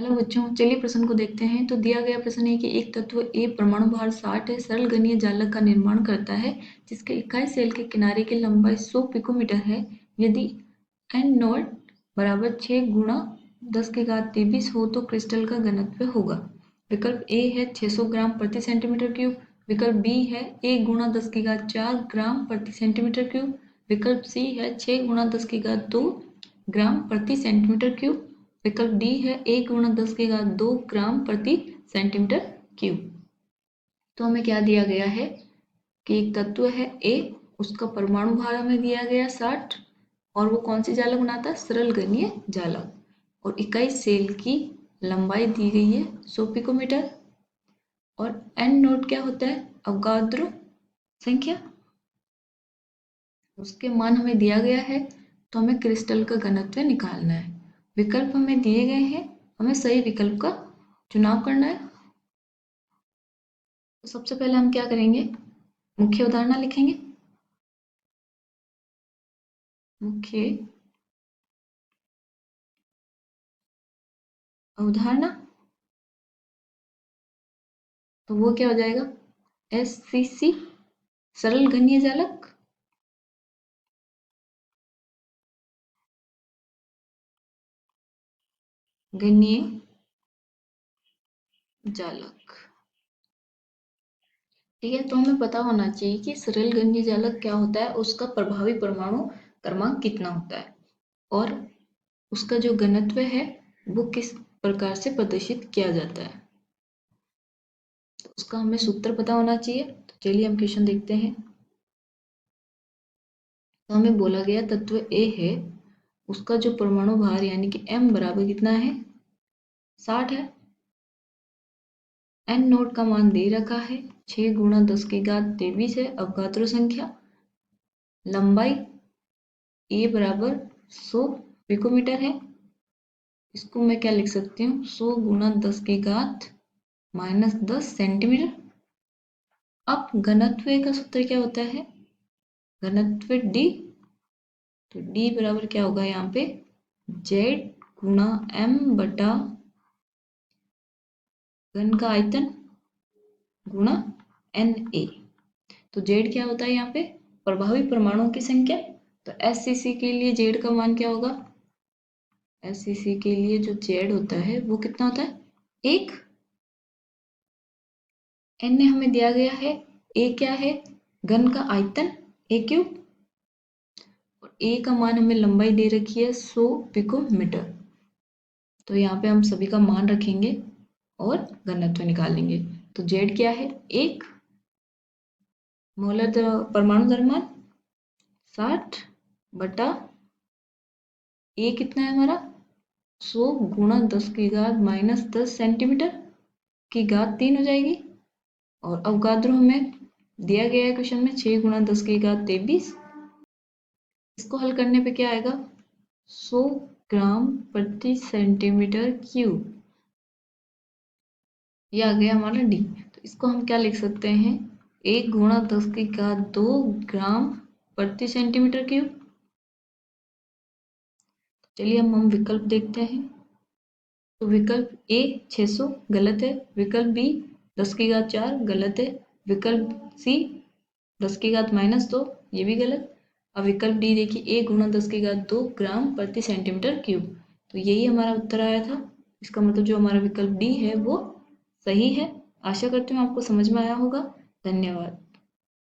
Hello बच्चों, चलिए प्रश्न को देखते हैं। तो दिया गया प्रश्न है कि एक तत्व ए परमाणु भार 60 है, सरल घनीय जालक का निर्माण करता है जिसके इकाई सेल के किनारे की लंबाई 100 पिकोमीटर है। यदि n नॉट बराबर 6 गुणा 10⁻23 हो तो क्रिस्टल का घनत्व होगा। विकल्प ए है 600 ग्राम प्रति सेंटीमीटर क्यूब, विकल्प बी है 1 गुणा 10⁻4 ग्राम प्रति सेंटीमीटर क्यूब, विकल्प सी है 6 गुणा 10⁻2 ग्राम प्रति सेंटीमीटर क्यूब, विकल्प डी है 1 गुणा 10⁻2 ग्राम प्रति सेंटीमीटर क्यूब। तो हमें क्या दिया गया है कि एक तत्व है ए, उसका परमाणु भार हमें दिया गया 60 और वो कौन सी जालक बनाता है? सरल घनीय जालक। और इकाई सेल की लंबाई दी गई है 100 पिकोमीटर और एन नोट क्या होता है? अवगाद्रो संख्या, उसके मान हमें दिया गया है। तो हमें क्रिस्टल का घनत्व निकालना है। विकल्प हमें दिए गए हैं, हमें सही विकल्प का चुनाव करना है। तो सबसे पहले हम क्या करेंगे? मुख्य अवधारणा लिखेंगे। मुख्य अवधारणा, तो वो क्या हो जाएगा? SCC सरल घनीय जालक। घनीय जालक, ठीक है। तो हमें पता होना चाहिए कि सरल घनीय जालक क्या होता है, उसका प्रभावी परमाणु क्रमांक कितना होता है और उसका जो घनत्व है वो किस प्रकार से प्रदर्शित किया जाता है, तो उसका हमें सूत्र पता होना चाहिए। तो चलिए हम क्वेश्चन देखते हैं। तो हमें बोला गया तत्व ए है, उसका जो परमाणु भार यानी कि m बराबर कितना है? 60 है। n नोट का मान दे रखा है 6 गुणा 10⁻23 है, अवगाद्रो संख्या। लंबाई a बराबर 100 पिकोमीटर है। इसको मैं क्या लिख सकती हूँ? 100 गुणा 10⁻−10 सेंटीमीटर। अब घनत्व का सूत्र क्या होता है? घनत्व d, तो d बराबर क्या होगा यहाँ पे? z गुणा m बटा घन का आयतन गुणा Na। तो z क्या होता है यहाँ पे? प्रभावी परमाणुओं की संख्या। तो SCC के लिए z का मान क्या होगा? SCC के लिए जो z होता है वो कितना होता है? 1। n ने हमें दिया गया है, a क्या है? घन का आयतन a³ और a का मान हमें लंबाई दे रखी है 100 पिकोमीटर। तो यहाँ पे हम सभी का मान रखेंगे और घनत्व निकालेंगे। तो z क्या है? 1। मोलर परमाणु द्रव्यमान 60 बटा a कितना है हमारा? 100 गुणा 10⁻−10 सेंटीमीटर की घात 3 हो जाएगी। और अवगाद्रो हमें दिया गया है क्वेश्चन में 6 गुणा 10⁻23। इसको हल करने पे क्या आएगा? 100 ग्राम प्रति सेंटीमीटर क्यूब। ये आ गया हमारा डी। तो इसको हम क्या लिख सकते हैं? 1 गुणा 10⁻2 ग्राम प्रति सेंटीमीटर क्यूब। चलिए हम विकल्प देखते हैं। तो विकल्प ए 600 गलत है, विकल्प बी 10⁻4 गलत है, विकल्प सी 10⁻−2 ये भी गलत। अब विकल्प डी देखिए 1 गुणा 10⁻2 ग्राम प्रति सेंटीमीटर क्यूब। तो यही हमारा उत्तर आया था। इसका मतलब जो हमारा विकल्प डी है वो सही है। आशा करती हूँ आपको समझ में आया होगा। धन्यवाद।